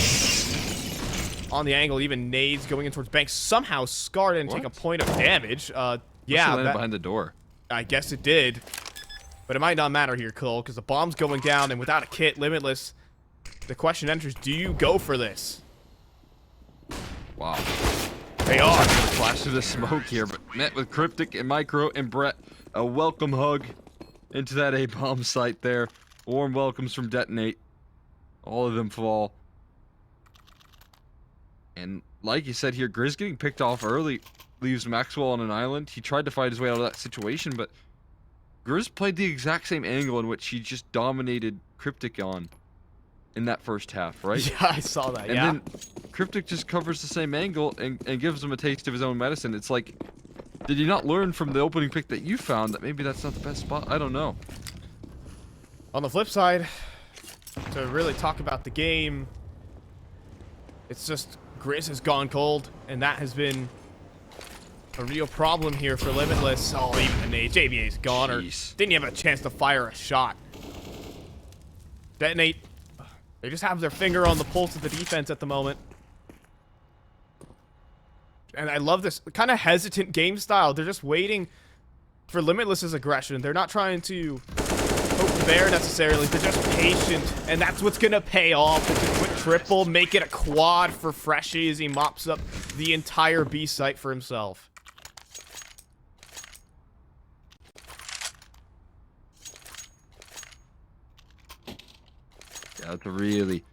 on the angle, even nades going in towards Banks. Somehow scarred and take a point of damage. Yeah, landed behind the door. I guess it did. But it might not matter here, Cole, because the bomb's going down, and without a kit, Limitless, the question enters, do you go for this? Wow. They are. Flash through the smoke here, but met with Cryptic and Micro and Brett. A welcome hug into that A-bomb site there. Warm welcomes from Detonate. All of them fall. And like you said here, Grizz getting picked off early leaves Maxwell on an island. He tried to fight his way out of that situation, but Grizz played the exact same angle in which he just dominated Cryptic on in that first half, right? Yeah, I saw that, and then Cryptic just covers the same angle and gives him a taste of his own medicine. It's like, did you not learn from the opening pick that you found that maybe that's not the best spot? I don't know. On the flip side, to really talk about the game, it's just Grizz has gone cold, and that has been a real problem here for Limitless. Oh, even the nade. JBA's gone, or didn't even have a chance to fire a shot. Detonate, they just have their finger on the pulse of the defense at the moment. And I love this kind of hesitant game style. They're just waiting for Limitless's aggression. They're not trying to poke the bear necessarily. They're just patient, and that's what's going to pay off. It's a quick triple, make it a quad for Freshie as he mops up the entire B site for himself. Yeah, that's a really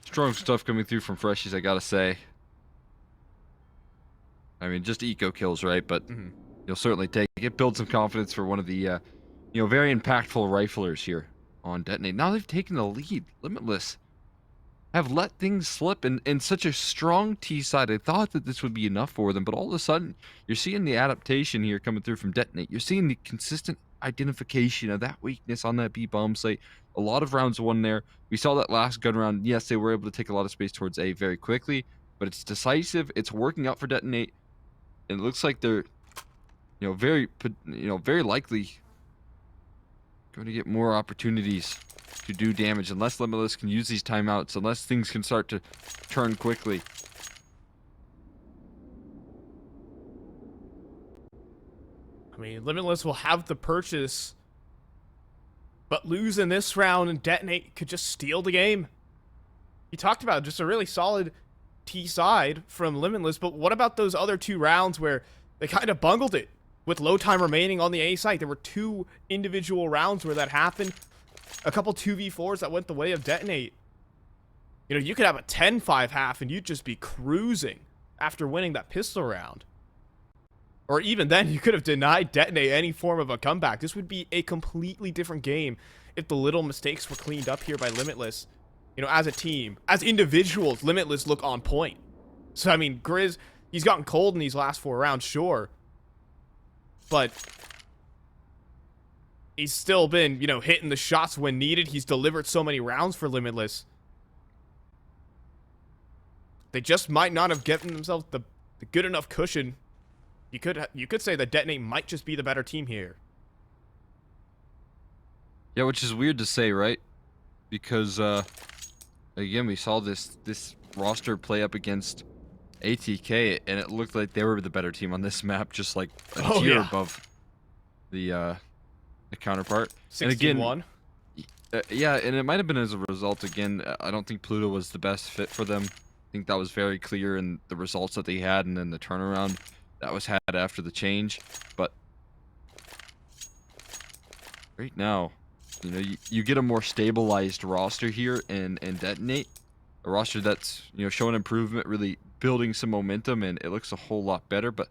strong stuff coming through from Freshies, I gotta say. I mean, just eco kills, right? But you'll certainly take it. Build some confidence for one of the, very impactful riflers here on Detonate. Now they've taken the lead. Limitless have let things slip in such a strong T side. I thought that this would be enough for them, but all of a sudden, you're seeing the adaptation here coming through from Detonate. You're seeing the consistent identification of that weakness on that B bomb site. A lot of rounds won there. We saw that last gun round. Yes, they were able to take a lot of space towards A very quickly, but it's decisive. It's working out for Detonate. And it looks like they're, very likely going to get more opportunities to do damage unless Limitless can use these timeouts, unless things can start to turn quickly. I mean, Limitless will have the purchase, but lose in this round and Detonate could just steal the game. You talked about just a really solid T side from Limitless, but what about those other 2 rounds where they kind of bungled it with low time remaining on the A site? There were 2 individual rounds where that happened. A couple 2v4s that went the way of Detonate. You know, you could have a 10-5 half and you'd just be cruising after winning that pistol round. Or even then, you could have denied Detonate any form of a comeback. This would be a completely different game if the little mistakes were cleaned up here by Limitless. You know, as a team, as individuals, Limitless look on point. So, I mean, Grizz, he's gotten cold in these last 4 rounds, sure. But he's still been, you know, hitting the shots when needed. He's delivered so many rounds for Limitless. They just might not have given themselves the good enough cushion. You could say that Detonate might just be the better team here. Yeah, which is weird to say, right? Because again, we saw this roster play up against ATK, and it looked like they were the better team on this map, just like a tier above the counterpart. 16-1. Yeah, and it might have been as a result. Again, I don't think Pluto was the best fit for them. I think that was very clear in the results that they had, and then the turnaround that was had after the change. But right now, you know, you get a more stabilized roster here in Detonate, a roster that's, you know, showing improvement, really building some momentum, and it looks a whole lot better. But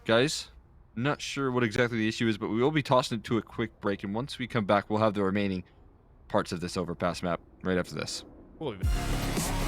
guys, not sure what exactly the issue is, but we will be tossing it to a quick break, and once we come back, we'll have the remaining parts of this Overpass map right after this. We'll leave it.